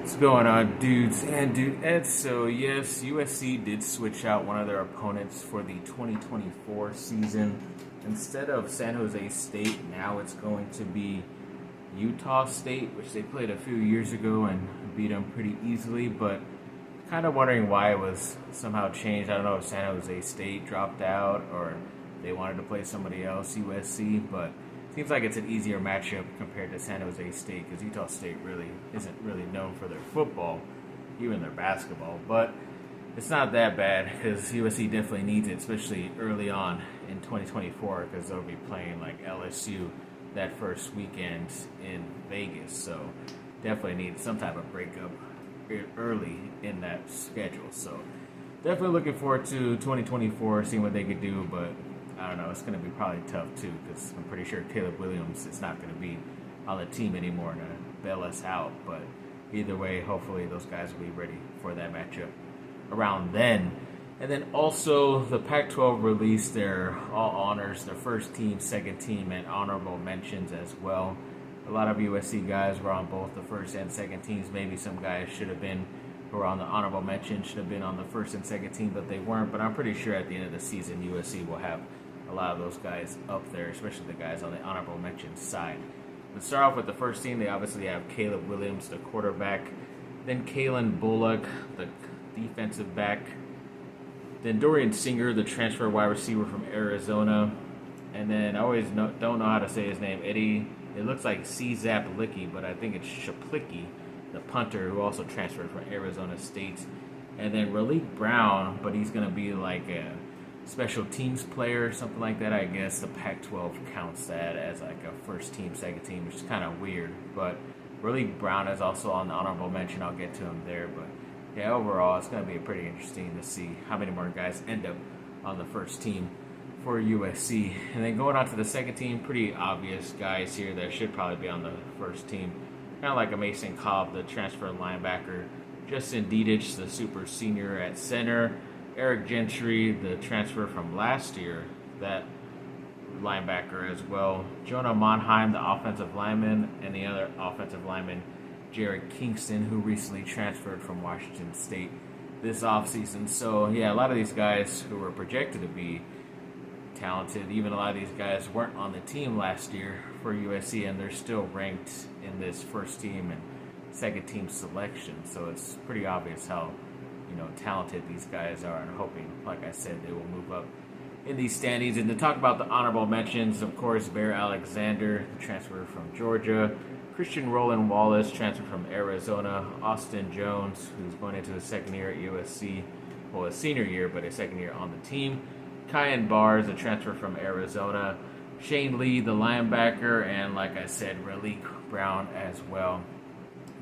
What's going on, dudes and dudettes? So, yes, USC did switch out one of their opponents for the 2024 season. Instead of San Jose State, now it's going to be Utah State, which they played a few years ago and beat them pretty easily. But kind of wondering why it was somehow changed. I don't know if San Jose State dropped out or they wanted to play somebody else, USC, but seems like it's an easier matchup compared to San Jose State because Utah State really isn't really known for their football, even their basketball. But it's not that bad because USC definitely needs it, especially early on in 2024 because they'll be playing like LSU that first weekend in Vegas. So definitely need some type of breakup early in that schedule. So definitely looking forward to 2024, seeing what they could do, but I don't know, it's going to be probably tough too because I'm pretty sure Caleb Williams is not going to be on the team anymore to bail us out. But either way, hopefully those guys will be ready for that matchup around then. And then also the Pac-12 released their all honors, their first team, second team, and honorable mentions as well. A lot of USC guys were on both the first and second teams. Maybe some guys should have been who were on the honorable mention should have been on the first and second team, but they weren't. But I'm pretty sure at the end of the season, USC will have a lot of those guys up there, especially the guys on the honorable mention side. Let's start off with the first team. They obviously have Caleb Williams, the quarterback, then Kalen Bullock, the defensive back, then Dorian Singer, the transfer wide receiver from Arizona, and then I always don't know how to say his name, Eddie. It looks like C-Zap Licky, but I think it's Shaplicki, the punter, who also transferred from Arizona State. And then Raleek Brown, but he's going to be like a special teams player, something like that. I guess the Pac-12 counts that as like a first team, second team, which is kind of weird. But Raleek Brown is also on the honorable mention. I'll get to him there. But yeah, overall, it's going to be pretty interesting to see how many more guys end up on the first team for USC. And then going on to the second team, pretty obvious guys here that should probably be on the first team. Kind of like a Mason Cobb, the transfer linebacker. Justin Dedich, the super senior at center. Eric Gentry, the transfer from last year, that linebacker as well. Jonah Monheim, the offensive lineman, and the other offensive lineman, Jared Kingston, who recently transferred from Washington State this offseason. So, yeah, a lot of these guys who were projected to be talented, even a lot of these guys weren't on the team last year for USC, and they're still ranked in this first team and second team selection. So it's pretty obvious how talented these guys are, and hoping, like I said, they will move up in these standings. And to talk about the honorable mentions, of course, Bear Alexander, the transfer from Georgia, Christian Roland Wallace, transfer from Arizona, Austin Jones, who's going into his second year at USC, well, his senior year, but his second year on the team, Kyan Barrs, a transfer from Arizona, Shane Lee, the linebacker, and like I said, Raleek Brown as well.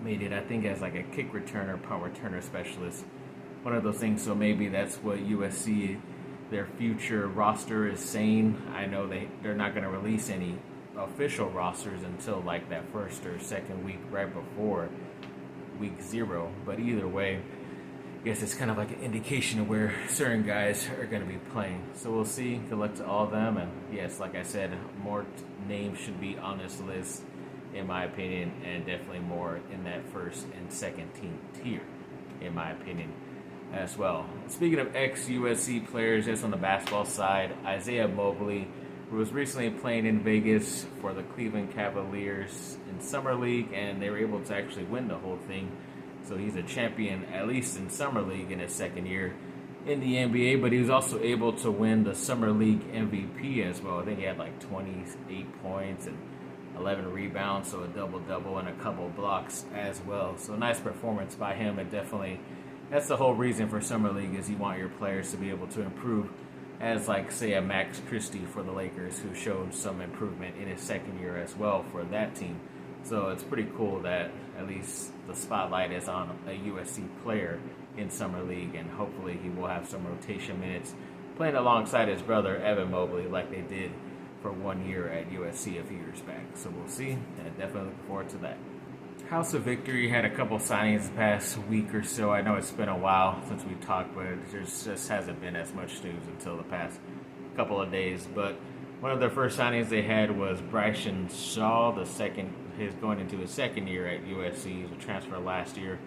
Made it, I think, as like a kick returner, punt returner specialist, one of those things. So maybe that's what USC, their future roster, is saying. I know they're not going to release any official rosters until like that first or second week right before week 0. But either way, I guess it's kind of like an indication of where certain guys are going to be playing. So we'll see. Good luck to all of them. And yes, like I said, more names should be on this list, in my opinion, and definitely more in that first and second team tier, in my opinion, as well. Speaking of ex-USC players, just on the basketball side, Isaiah Mobley, who was recently playing in Vegas for the Cleveland Cavaliers in Summer League, and they were able to actually win the whole thing. So he's a champion, at least in Summer League, in his second year in the NBA, but he was also able to win the Summer League MVP as well. I think he had like 28 points and 11 rebounds, so a double-double and a couple blocks as well. So nice performance by him, and definitely that's the whole reason for Summer League, is you want your players to be able to improve, as like, say, a Max Christie for the Lakers, who showed some improvement in his second year as well for that team. So it's pretty cool that at least the spotlight is on a USC player in Summer League, and hopefully he will have some rotation minutes playing alongside his brother, Evan Mobley, like they did for 1 year at USC a few years back. So we'll see, and definitely looking forward to that. House of Victory had a couple signings the past week or so. I know it's been a while since we talked, but there just hasn't been as much news until the past couple of days. But one of their first signings they had was Bryson Shaw, He's going into his second year at USC. He's a transfer last year.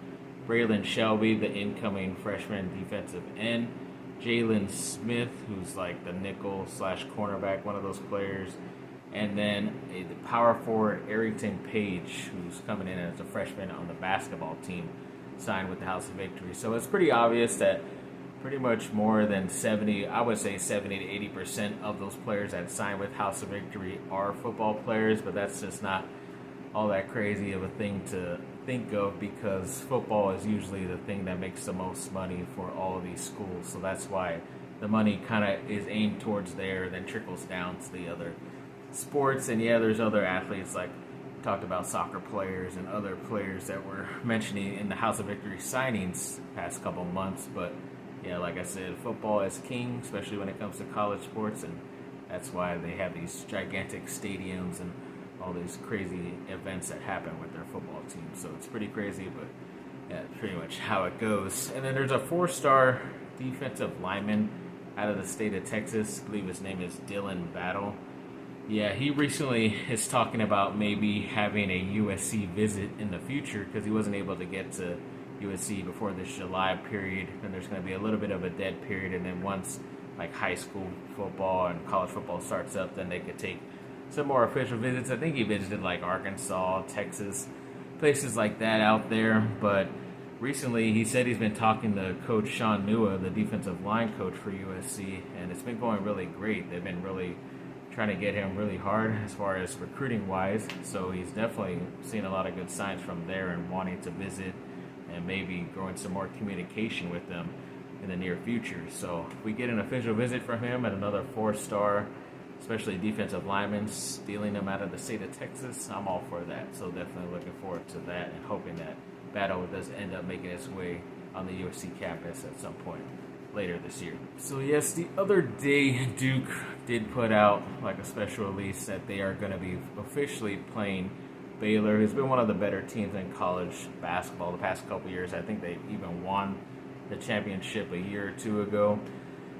Braylon Shelby, the incoming freshman defensive end. Jalen Smith, who's like the nickel / cornerback, one of those players. And then the power forward, Arrington Page, who's coming in as a freshman on the basketball team, signed with the House of Victory. So it's pretty obvious that pretty much more than 70, I would say 70 to 80% of those players that signed with House of Victory are football players, but that's just not all that crazy of a thing to think of, because football is usually the thing that makes the most money for all of these schools. So that's why the money kind of is aimed towards there, then trickles down to the other sports. And yeah, there's other athletes, like talked about soccer players and other players that were mentioning in the House of Victory signings past couple months. But yeah, like I said, football is king, especially when it comes to college sports, and that's why they have these gigantic stadiums and all these crazy events that happen with their football team. So it's pretty crazy, but yeah, pretty much how it goes. And then there's a 4-star defensive lineman out of the state of Texas. I believe his name is Dylan Battle. Yeah, he recently is talking about maybe having a USC visit in the future, because he wasn't able to get to USC before this July period. And there's going to be a little bit of a dead period, and then once like high school football and college football starts up, then they could take some more official visits. I think he visited like Arkansas, Texas, places like that out there. But recently he said he's been talking to Coach Sean Nua, the defensive line coach for USC, and it's been going really great. They've been really trying to get him really hard as far as recruiting wise. So he's definitely seen a lot of good signs from there and wanting to visit and maybe growing some more communication with them in the near future. So if we get an official visit from him and another 4-star, especially defensive linemen, stealing them out of the state of Texas, I'm all for that. So definitely looking forward to that and hoping that Battle does end up making its way on the USC campus at some point later this year. So yes, the other day Duke did put out like a special release that they are going to be officially playing Baylor, who's been one of the better teams in college basketball the past couple years. I think they even won the championship a year or two ago.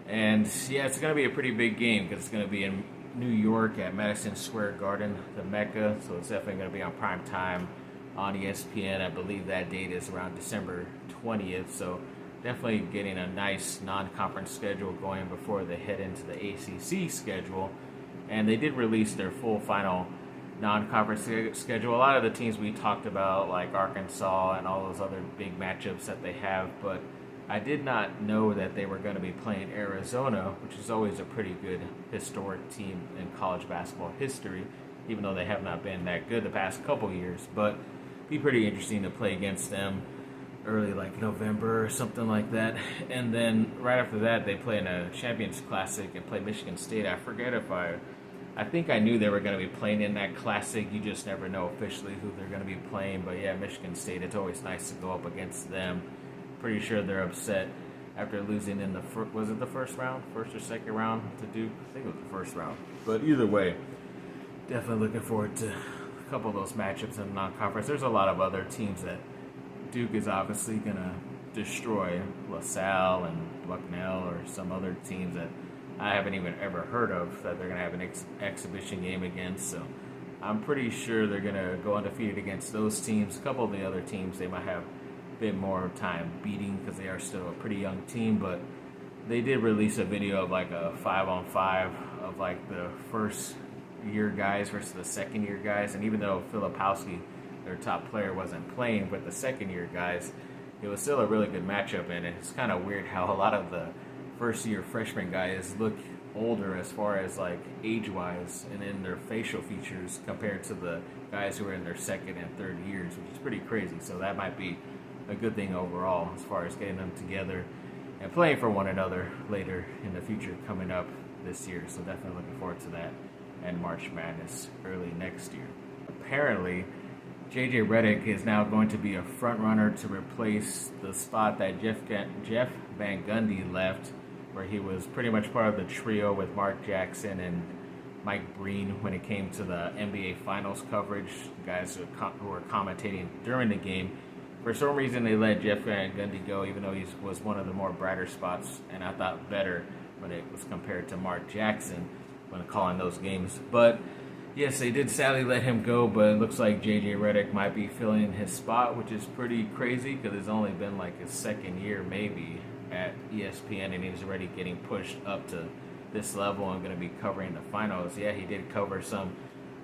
And yeah, it's going to be a pretty big game because it's going to be in New York at Madison Square Garden, the Mecca. So it's definitely going to be on prime time on ESPN. I believe that date is around December 20th. So definitely getting a nice non-conference schedule going before they head into the ACC schedule. And they did release their full final non-conference schedule. A lot of the teams we talked about, like Arkansas and all those other big matchups that they have, but I did not know that they were going to be playing Arizona, which is always a pretty good historic team in college basketball history, even though they have not been that good the past couple years. But it'd be pretty interesting to play against them early, like November or something like that. And then right after that, they play in a Champions Classic and play Michigan State. I think I knew they were going to be playing in that Classic. You just never know officially who they're going to be playing. But yeah, Michigan State, it's always nice to go up against them. Pretty sure they're upset after losing in the first round, first or second round to Duke. I think it was the first round. But either way, definitely looking forward to a couple of those matchups in the non-conference. There's a lot of other teams that Duke is obviously going to destroy, LaSalle and Bucknell or some other teams that I haven't even ever heard of that they're going to have an exhibition game against. So I'm pretty sure they're going to go undefeated against those teams. A couple of the other teams they might have a bit more time beating because they are still a pretty young team, but they did release a video of like a 5-on-5 of like the first year guys versus the second year guys. And even though Filipowski, their top player, wasn't playing with the second year guys, it was still a really good matchup. And it's kind of weird how a lot of the first year freshman guys look older as far as like age wise and in their facial features compared to the guys who are in their second and third years, which is pretty crazy. So that might be a good thing overall as far as getting them together and playing for one another later in the future coming up this year. So definitely looking forward to that and March Madness early next year. Apparently, JJ Redick is now going to be a front runner to replace the spot that Jeff Van Gundy left, where he was pretty much part of the trio with Mark Jackson and Mike Breen when it came to the NBA Finals coverage, guys who were commentating during the game. For some reason, they let Jeff Van Gundy go, even though he was one of the more brighter spots, and I thought better when it was compared to Mark Jackson when calling those games. But Yes, they did sadly let him go, but it looks like JJ Redick might be filling in his spot, which is pretty crazy because it's only been like his second year maybe at ESPN, and he's already getting pushed up to this level and going to be covering the finals. Yeah, he did cover some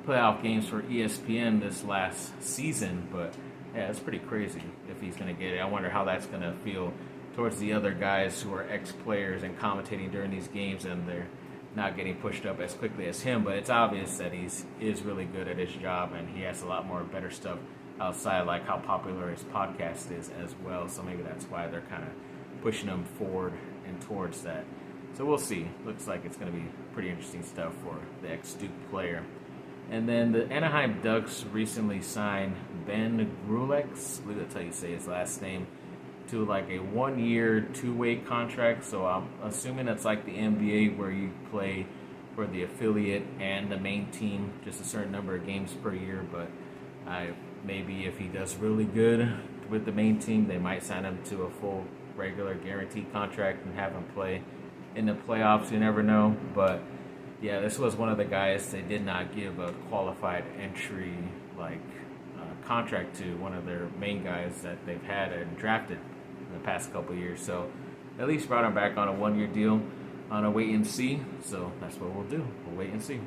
playoff games for ESPN this last season, but yeah, it's pretty crazy if he's going to get it. I wonder how that's going to feel towards the other guys who are ex-players and commentating during these games, and they're not getting pushed up as quickly as him. But it's obvious that he is really good at his job, and he has a lot more better stuff outside, like how popular his podcast is as well. So maybe that's why they're kind of pushing him forward and towards that. So we'll see. Looks like it's going to be pretty interesting stuff for the ex-Duke player. And then the Anaheim Ducks recently signed Ben Grulex, I believe that's how you say his last name, to like a 1-year, 2-way contract. So I'm assuming that's like the NBA where you play for the affiliate and the main team, just a certain number of games per year. But maybe if he does really good with the main team, they might sign him to a full regular guaranteed contract and have him play in the playoffs. You never know. But yeah, this was one of the guys they did not give a qualified entry contract to, one of their main guys that they've had and drafted in the past couple years. So at least brought him back on a 1-year deal on a wait and see. So that's what we'll do. We'll wait and see.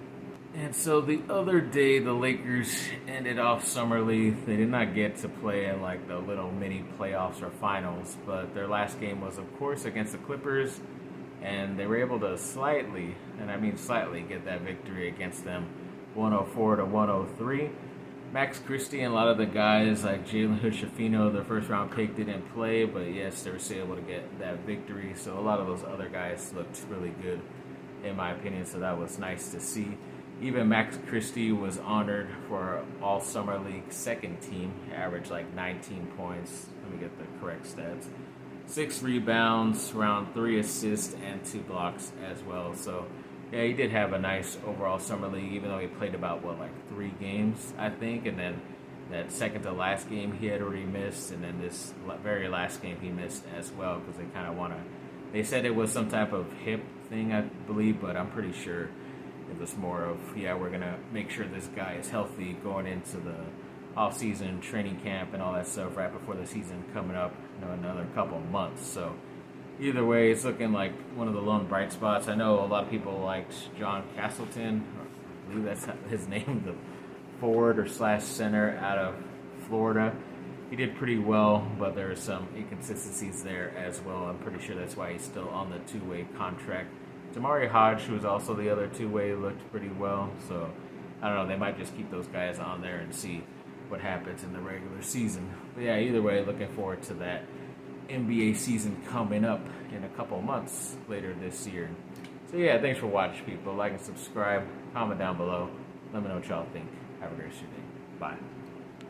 And so the other day, the Lakers ended off Summer League. They did not get to play in like the little mini playoffs or finals, but their last game was, of course, against the Clippers, and they were able to slightly, and I mean slightly, get that victory against them, 104-103. Max Christie and a lot of the guys like Jalen Hood-Schifino, the first-round pick, didn't play, but yes, they were still able to get that victory. So a lot of those other guys looked really good, in my opinion, so that was nice to see. Even Max Christie was honored for All Summer League second team. He averaged like 19 points. Let me get the correct stats. 6 rebounds, around 3 assists, and 2 blocks as well. So yeah, he did have a nice overall Summer League, even though he played about, 3 games, I think. And then that second to last game he had already missed. And then this very last game he missed as well, because they kind of want to, they said it was some type of hip thing, I believe, but I'm pretty sure it was more of, we're going to make sure this guy is healthy going into the off-season training camp and all that stuff right before the season coming up, in another couple of months. So either way, it's looking like one of the lone bright spots. I know a lot of people liked John Castleton, I believe that's his name, the forward or slash center out of Florida. He did pretty well, but there are some inconsistencies there as well. I'm pretty sure that's why he's still on the 2-way contract. Damari Hodge, who was also the other 2-way, looked pretty well. So I don't know, they might just keep those guys on there and see what happens in the regular season. But yeah, either way, looking forward to that NBA season coming up in a couple months later this year. So yeah, thanks for watching, people. Like and subscribe, comment down below. Let me know what y'all think. Have a great day. Bye.